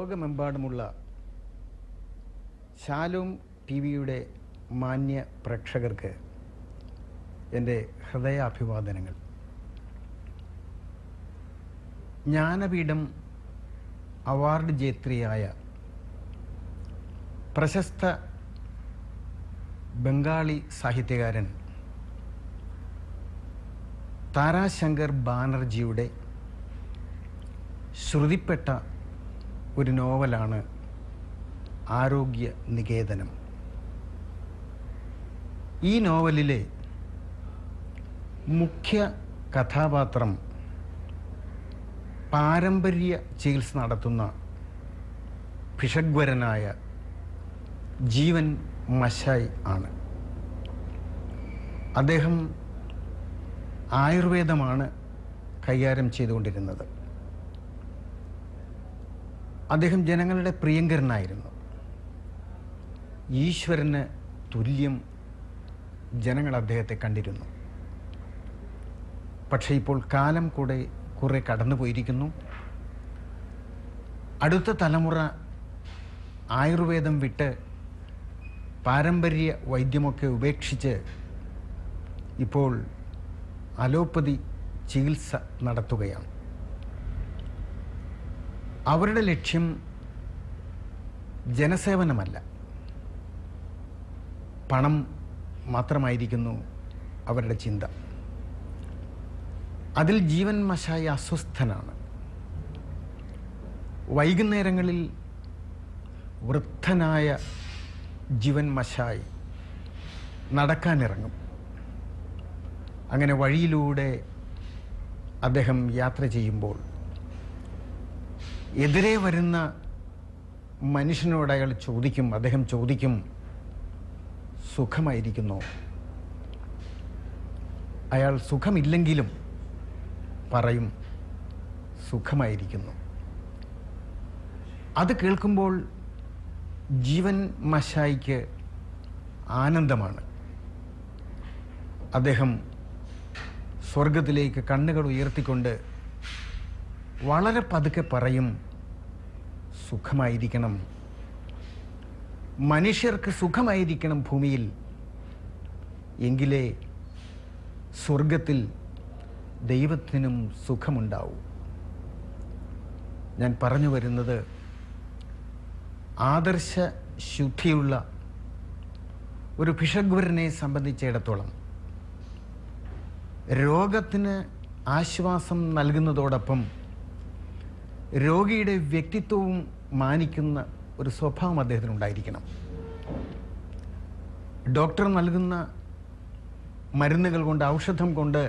ലോകമെമ്പാടുമുള്ള ശാലോം ടി വിയുടെ മാന്യ പ്രേക്ഷകർക്ക് എൻ്റെ ഹൃദയാഭിവാദനങ്ങൾ. ജ്ഞാനപീഠം അവാർഡ് ജേത്രിയായ പ്രശസ്ത ബംഗാളി സാഹിത്യകാരൻ താരാശങ്കർ ബാനർജിയുടെ ശ്രുതിപ്പെട്ട ഒരു നോവലാണ് ആരോഗ്യ നികേതനം. ഈ നോവലിലെ മുഖ്യ കഥാപാത്രം പാരമ്പര്യ ചികിത്സ നടത്തുന്ന ഭിഷഗ്വരനായ ജീവൻ മശായ് ആണ്. അദ്ദേഹം ആയുർവേദമാണ് കൈകാര്യം ചെയ്തുകൊണ്ടിരുന്നത്. അദ്ദേഹം ജനങ്ങളുടെ പ്രിയങ്കരനായിരുന്നു. ഈശ്വരന് തുല്യം ജനങ്ങൾ അദ്ദേഹത്തെ കണ്ടിരുന്നു. പക്ഷേ ഇപ്പോൾ കാലം കുറെ കടന്നുപോയിരിക്കുന്നു. അടുത്ത തലമുറ ആയുർവേദം വിട്ട് പാരമ്പര്യ വൈദ്യമൊക്കെ ഉപേക്ഷിച്ച് ഇപ്പോൾ അലോപ്പതി ചികിത്സ നടത്തുകയാണ്. അവരുടെ ലക്ഷ്യം ജനസേവനമല്ല, പണം മാത്രമായിരിക്കുന്നു അവരുടെ ചിന്ത. അതിൽ ജീവൻ മശായി അസ്വസ്ഥനാണ്. വൈകുന്നേരങ്ങളിൽ വൃദ്ധനായ ജീവൻ മശായി നടക്കാനിറങ്ങും. അങ്ങനെ വഴിയിലൂടെ അദ്ദേഹം യാത്ര ചെയ്യുമ്പോൾ എതിരെ വരുന്ന മനുഷ്യനോട് അദ്ദേഹം ചോദിക്കും, സുഖമായിരിക്കുന്നോ? അയാൾ സുഖമില്ലെങ്കിലും പറയും, സുഖമായിരിക്കുന്നു. അത് കേൾക്കുമ്പോൾ ജീവൻ മശായിക്ക് ആനന്ദമാണ്. അദ്ദേഹം സ്വർഗത്തിലേക്ക് കണ്ണുകൾ ഉയർത്തിക്കൊണ്ട് വളരെ പതുക്കെ പറയും, സുഖമായിരിക്കണം, മനുഷ്യർക്ക് സുഖമായിരിക്കണം ഭൂമിയിൽ, എങ്കിലേ സ്വർഗത്തിൽ ദൈവത്തിനും സുഖമുണ്ടാവും. ഞാൻ പറഞ്ഞു വരുന്നത്, ആദർശ ശുദ്ധിയുള്ള ഒരു ഭിഷഗ്വരനെ സംബന്ധിച്ചിടത്തോളം രോഗത്തിന് ആശ്വാസം നൽകുന്നതോടൊപ്പം രോഗിയുടെ വ്യക്തിത്വവും മാനിക്കുന്ന ഒരു സ്വഭാവം അദ്ദേഹത്തിനുണ്ടായിരിക്കണം. ഡോക്ടർ നൽകുന്ന മരുന്നുകൾ കൊണ്ട്, ഔഷധം കൊണ്ട്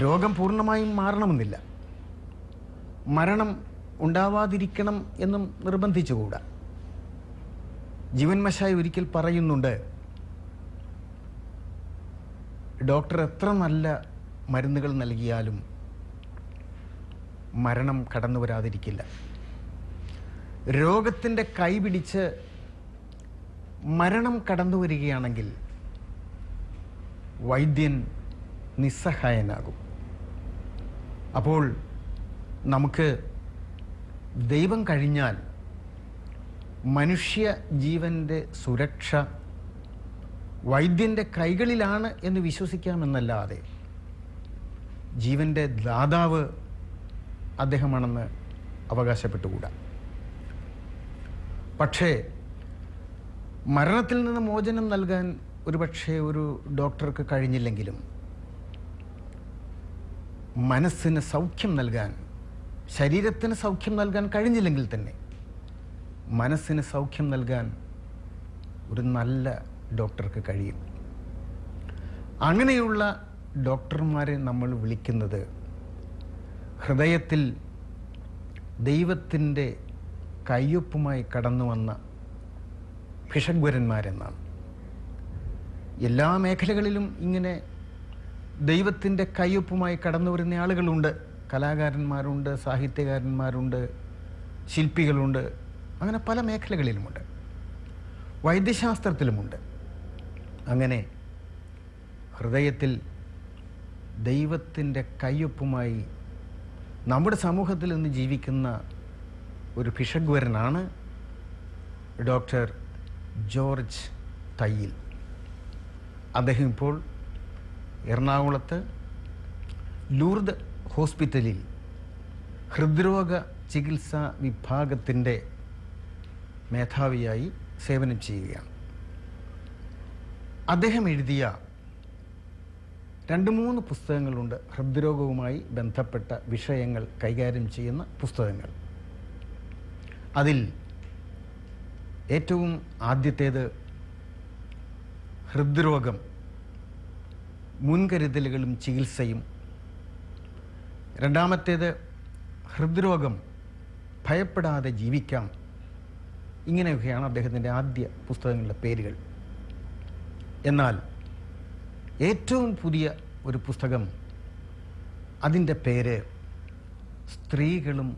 രോഗം പൂർണ്ണമായും മാറണമെന്നില്ല. മരണം ഉണ്ടാവാതിരിക്കണം എന്നും നിർബന്ധിച്ചുകൂടാ. ജീവൻ മശായി ഒരിക്കൽ പറയുന്നുണ്ട്, ഡോക്ടർ എത്ര നല്ല മരുന്നുകൾ നൽകിയാലും മരണം കടന്നു വരാതിരിക്കില്ല. രോഗത്തിൻ്റെ കൈപിടിച്ച് മരണം കടന്നു വരികയാണെങ്കിൽ വൈദ്യൻ നിസ്സഹായനാകും. അപ്പോൾ നമുക്ക് ദൈവം കഴിഞ്ഞാൽ മനുഷ്യ ജീവൻ്റെ സുരക്ഷ വൈദ്യൻ്റെ കൈകളിലാണ് എന്ന് വിശ്വസിക്കാമെന്നല്ലാതെ ജീവൻ്റെ ദാതാവ് അദ്ദേഹമാണെന്ന് അവകാശപ്പെട്ടുകൂടാ. പക്ഷേ മരണത്തിൽ നിന്ന് മോചനം നൽകാൻ ഒരുപക്ഷെ ഒരു ഡോക്ടർക്ക് കഴിഞ്ഞില്ലെങ്കിലും മനസ്സിന് സൗഖ്യം നൽകാൻ, ശരീരത്തിന് സൗഖ്യം നൽകാൻ കഴിഞ്ഞില്ലെങ്കിൽ തന്നെ മനസ്സിന് സൗഖ്യം നൽകാൻ ഒരു നല്ല ഡോക്ടർക്ക് കഴിയും. അങ്ങനെയുള്ള ഡോക്ടർമാരെ നമ്മൾ വിളിക്കുന്നത് ഹൃദയത്തിൽ ദൈവത്തിൻ്റെ കയ്യൊപ്പുമായി കടന്നു വന്ന ഭിഷഗ്വരന്മാരെന്നാണ്. എല്ലാ മേഖലകളിലും ഇങ്ങനെ ദൈവത്തിൻ്റെ കയ്യൊപ്പുമായി കടന്നു വരുന്ന ആളുകളുണ്ട്. കലാകാരന്മാരുണ്ട്, സാഹിത്യകാരന്മാരുണ്ട്, ശില്പികളുണ്ട്, അങ്ങനെ പല മേഖലകളിലുമുണ്ട്. വൈദ്യശാസ്ത്രത്തിലുമുണ്ട്. അങ്ങനെ ഹൃദയത്തിൽ ദൈവത്തിൻ്റെ കയ്യൊപ്പുമായി നമ്മുടെ സമൂഹത്തിൽ നിന്ന് ജീവിക്കുന്ന ഒരു ഭിഷഗ്വരനാണ് ഡോക്ടർ ജോർജ് തയ്യിൽ. അദ്ദേഹം ഇപ്പോൾ എറണാകുളത്ത് ലൂർദ് ഹോസ്പിറ്റലിൽ ഹൃദ്രോഗ ചികിത്സാ വിഭാഗത്തിൻ്റെ മേധാവിയായി സേവനം ചെയ്യുകയാണ്. അദ്ദേഹം എഴുതിയ 2-3 പുസ്തകങ്ങളുണ്ട് ഹൃദ്രോഗവുമായി ബന്ധപ്പെട്ട വിഷയങ്ങൾ കൈകാര്യം ചെയ്യുന്ന പുസ്തകങ്ങൾ. അതിൽ ഏറ്റവും ആദ്യത്തേത് ഹൃദ്രോഗം മുൻകരുതലുകളും ചികിത്സയും, രണ്ടാമത്തേത് ഹൃദ്രോഗം ഭയപ്പെടാതെ ജീവിക്കാം. ഇങ്ങനെയൊക്കെയാണ് അദ്ദേഹത്തിൻ്റെ ആദ്യ പുസ്തകങ്ങളുടെ പേരുകൾ. എന്നാൽ ഏറ്റവും പുതിയ ഒരു പുസ്തകം, അതിൻ്റെ പേര് സ്ത്രീകളും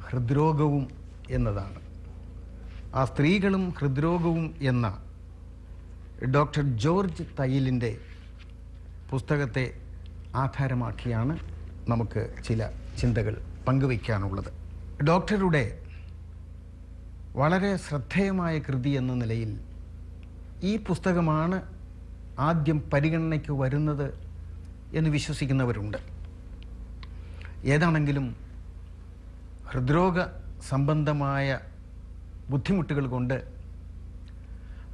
ഹൃദ്രോഗവും എന്നതാണ്. ആ സ്ത്രീകളും ഹൃദ്രോഗവും എന്ന ഡോക്ടർ ജോർജ് തയ്യിലിൻ്റെ പുസ്തകത്തെ ആധാരമാക്കിയാണ് നമുക്ക് ചില ചിന്തകൾ പങ്കുവയ്ക്കാനുള്ളത്. ഡോക്ടറുടെ വളരെ ശ്രദ്ധേയമായ കൃതി എന്ന നിലയിൽ ഈ പുസ്തകമാണ് ആദ്യം പരിഗണനയ്ക്ക് വരുന്നത് എന്ന് വിശ്വസിക്കുന്നവരുണ്ട്. ഏതാണെങ്കിലും ഹൃദ്രോഗ സംബന്ധമായ ബുദ്ധിമുട്ടുകൾ കൊണ്ട്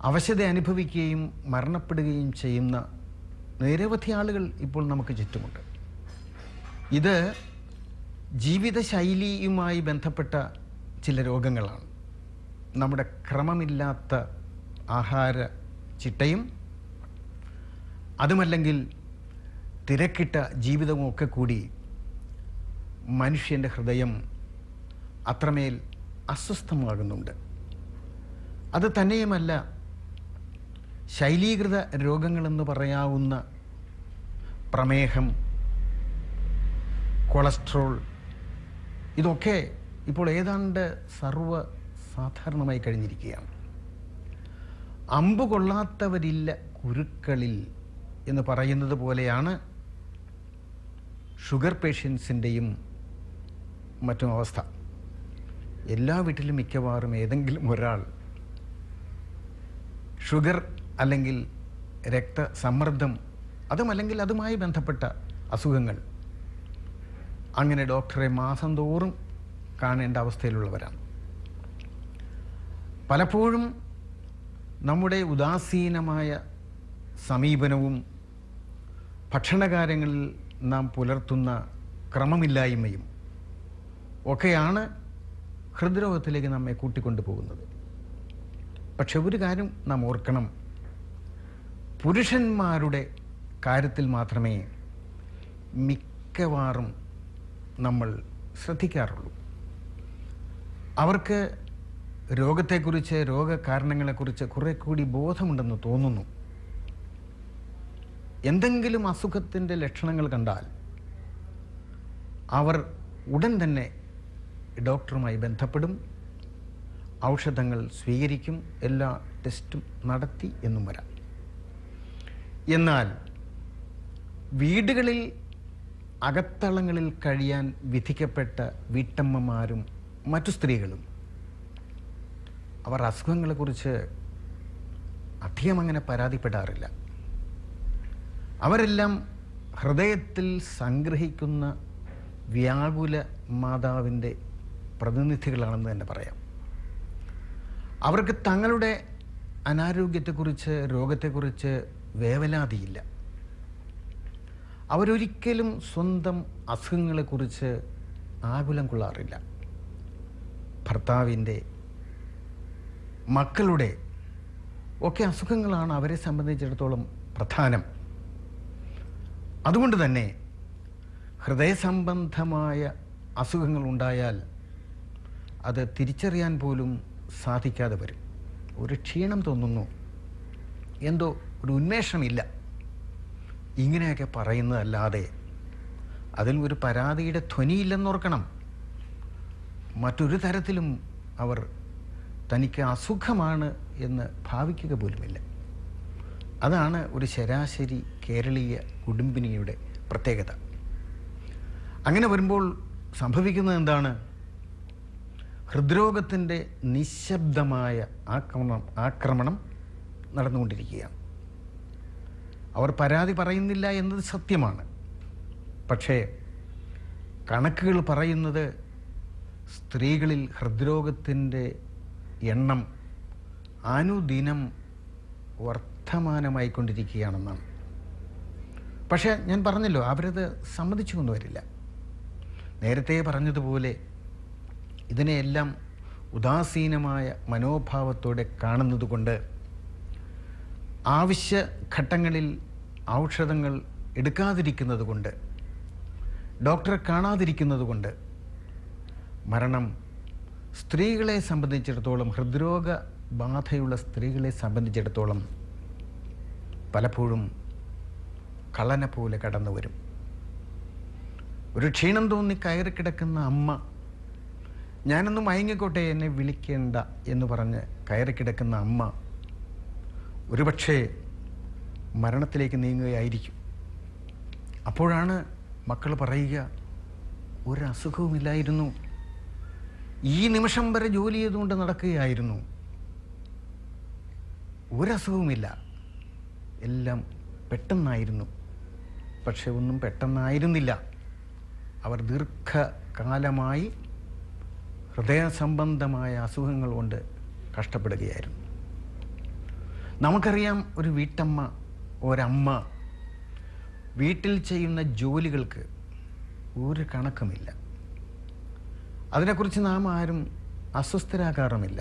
അവശത അനുഭവിക്കുകയും മരണപ്പെടുകയും ചെയ്യുന്ന നിരവധി ആളുകൾ ഇപ്പോൾ നമുക്ക് ചുറ്റുമുണ്ട്. ഇത് ജീവിതശൈലിയുമായി ബന്ധപ്പെട്ട ചില രോഗങ്ങളാണ്. നമ്മുടെ ക്രമമില്ലാത്ത ആഹാര ചിട്ടയും അതുമല്ലെങ്കിൽ തിരക്കിട്ട ജീവിതവുമൊക്കെ കൂടി മനുഷ്യൻ്റെ ഹൃദയം അത്രമേൽ അസ്വസ്ഥമാകുന്നുണ്ട്. അത് തന്നെയുമല്ല, ശൈലീകൃത രോഗങ്ങളെന്ന് പറയാവുന്ന പ്രമേഹം, കൊളസ്ട്രോൾ, ഇതൊക്കെ ഇപ്പോൾ ഏതാണ്ട് സർവ്വസാധാരണമായി കഴിഞ്ഞിരിക്കുകയാണ്. അമ്പ് കൊള്ളാത്തവരില്ല കുരുക്കളിൽ എന്ന് പറയുന്നത് പോലെയാണ് ഷുഗർ പേഷ്യൻസിൻ്റെയും മറ്റും അവസ്ഥ. എല്ലാ വീട്ടിലും മിക്കവാറും ഏതെങ്കിലും ഒരാൾ ഷുഗർ അല്ലെങ്കിൽ രക്തസമ്മർദ്ദം, അതുമല്ലെങ്കിൽ അതുമായി ബന്ധപ്പെട്ട അസുഖങ്ങൾ, അങ്ങനെ ഡോക്ടറെ മാസം തോറും കാണേണ്ട അവസ്ഥയിലുള്ളവരാണ്. പലപ്പോഴും നമ്മുടെ ഉദാസീനമായ സമീപനവും ഭക്ഷണകാര്യങ്ങളിൽ നാം പുലർത്തുന്ന ക്രമമില്ലായ്മയും ഒക്കെയാണ് ഹൃദ്രോഗത്തിലേക്ക് നമ്മെ കൂട്ടിക്കൊണ്ടു പോകുന്നത്. പക്ഷെ ഒരു കാര്യം നാം ഓർക്കണം, പുരുഷന്മാരുടെ കാര്യത്തിൽ മാത്രമേ മിക്കവാറും നമ്മൾ ശ്രദ്ധിക്കാറുള്ളൂ. അവർക്ക് രോഗത്തെക്കുറിച്ച്, രോഗകാരണങ്ങളെക്കുറിച്ച് കുറെ കൂടി ബോധമുണ്ടെന്ന് തോന്നുന്നു. എന്തെങ്കിലും അസുഖത്തിൻ്റെ ലക്ഷണങ്ങൾ കണ്ടാൽ അവർ ഉടൻ തന്നെ ഡോക്ടറുമായി ബന്ധപ്പെടും, ഔഷധങ്ങൾ സ്വീകരിക്കും, എല്ലാ ടെസ്റ്റും നടത്തി എന്നും വരാം. എന്നാൽ വീടുകളിൽ അകത്തളങ്ങളിൽ കഴിയാൻ വിധിക്കപ്പെട്ട വീട്ടമ്മമാരും മറ്റു സ്ത്രീകളും അവർ അസുഖങ്ങളെക്കുറിച്ച് അധികം അങ്ങനെ പരാതിപ്പെടാറില്ല. അവരെല്ലാം ഹൃദയത്തിൽ സംഗ്രഹിക്കുന്ന വ്യാകുല മാതാവിൻ്റെ പ്രതിനിധികളാണെന്ന് തന്നെ പറയാം. അവർക്ക് തങ്ങളുടെ അനാരോഗ്യത്തെക്കുറിച്ച്, രോഗത്തെക്കുറിച്ച് വേവലാതിയില്ല. അവരൊരിക്കലും സ്വന്തം അസുഖങ്ങളെക്കുറിച്ച് ആകുലം കൊള്ളാറില്ല. ഭർത്താവിൻ്റെ, മക്കളുടെ ഒക്കെ അസുഖങ്ങളാണ് അവരെ സംബന്ധിച്ചിടത്തോളം പ്രധാനം. അതുകൊണ്ട് തന്നെ ഹൃദയസംബന്ധമായ അസുഖങ്ങൾ ഉണ്ടായാൽ അത് തിരിച്ചറിയാൻ പോലും സാധിക്കാതെ വരും. ഒരു ക്ഷീണം തോന്നുന്നു, എന്തോ ഒരു ഉന്മേഷമില്ല, ഇങ്ങനെയൊക്കെ പറയുന്നതല്ലാതെ അതിൽ ഒരു പരാതിയുടെ ധ്വനിയില്ലെന്നോർക്കണം. മറ്റൊരു തരത്തിലും അവർ തനിക്ക് അസുഖമാണ് എന്ന് ഭാവിക്കുക പോലുമില്ല. അതാണ് ഒരു ശരാശരി കേരളീയ കുടുംബിനിയുടെ പ്രത്യേകത. അങ്ങനെ വരുമ്പോൾ സംഭവിക്കുന്നത് എന്താണ്? ഹൃദ്രോഗത്തിൻ്റെ നിശബ്ദമായ ആക്രമണം നടന്നുകൊണ്ടിരിക്കുകയാണ്. അവർ പരാതി പറയുന്നില്ല എന്നത് സത്യമാണ്. പക്ഷേ കണക്കുകൾ പറയുന്നത് സ്ത്രീകളിൽ ഹൃദ്രോഗത്തിൻ്റെ എണ്ണം അനുദിനം വർദ്ധമാനമായിക്കൊണ്ടിരിക്കുകയാണെന്നാണ്. പക്ഷേ ഞാൻ പറഞ്ഞല്ലോ, അവരത് സമ്മതിച്ചു കൊണ്ടുവരില്ല. നേരത്തെ പറഞ്ഞതുപോലെ ഇതിനെയെല്ലാം ഉദാസീനമായ മനോഭാവത്തോടെ കാണുന്നത് കൊണ്ട് ആവശ്യഘട്ടങ്ങളിൽ ഔഷധങ്ങൾ എടുക്കാതിരിക്കുന്നത് കൊണ്ട്, ഡോക്ടറെ കാണാതിരിക്കുന്നത് കൊണ്ട് മരണം സ്ത്രീകളെ സംബന്ധിച്ചിടത്തോളം, ഹൃദ്രോഗ ബാധയുള്ള സ്ത്രീകളെ സംബന്ധിച്ചിടത്തോളം പലപ്പോഴും കള്ളനെ പോലെ കടന്നു വരും. ഒരു ക്ഷീണം തോന്നി കയറിക്കിടക്കുന്ന അമ്മ, ഞാനൊന്ന് മയങ്ങിക്കോട്ടെ, എന്നെ വിളിക്കേണ്ട എന്ന് പറഞ്ഞ് കയറിക്കിടക്കുന്ന അമ്മ ഒരുപക്ഷെ മരണത്തിലേക്ക് നീങ്ങുകയായിരിക്കും. അപ്പോഴാണ് മക്കൾ പറയുക, ഒരസുഖവുമില്ലായിരുന്നു, ഈ നിമിഷം വരെ ജോലി ചെയ്തുകൊണ്ട് നടക്കുകയായിരുന്നു, ഒരസുഖവുമില്ല, എല്ലാം പെട്ടെന്നായിരുന്നു. പക്ഷെ ഒന്നും പെട്ടെന്നായിരുന്നില്ല. അവർ ദീർഘകാലമായി ഹൃദയ സംബന്ധമായ അസുഖങ്ങൾ കൊണ്ട് കഷ്ടപ്പെടുകയായിരുന്നു. നമുക്കറിയാം, ഒരു വീട്ടമ്മ, ഒരമ്മ വീട്ടിൽ ചെയ്യുന്ന ജോലികൾക്ക് ഒരു കണക്കുമില്ല. അതിനെക്കുറിച്ച് നാം ആരും അസ്വസ്ഥരാകാറുമില്ല.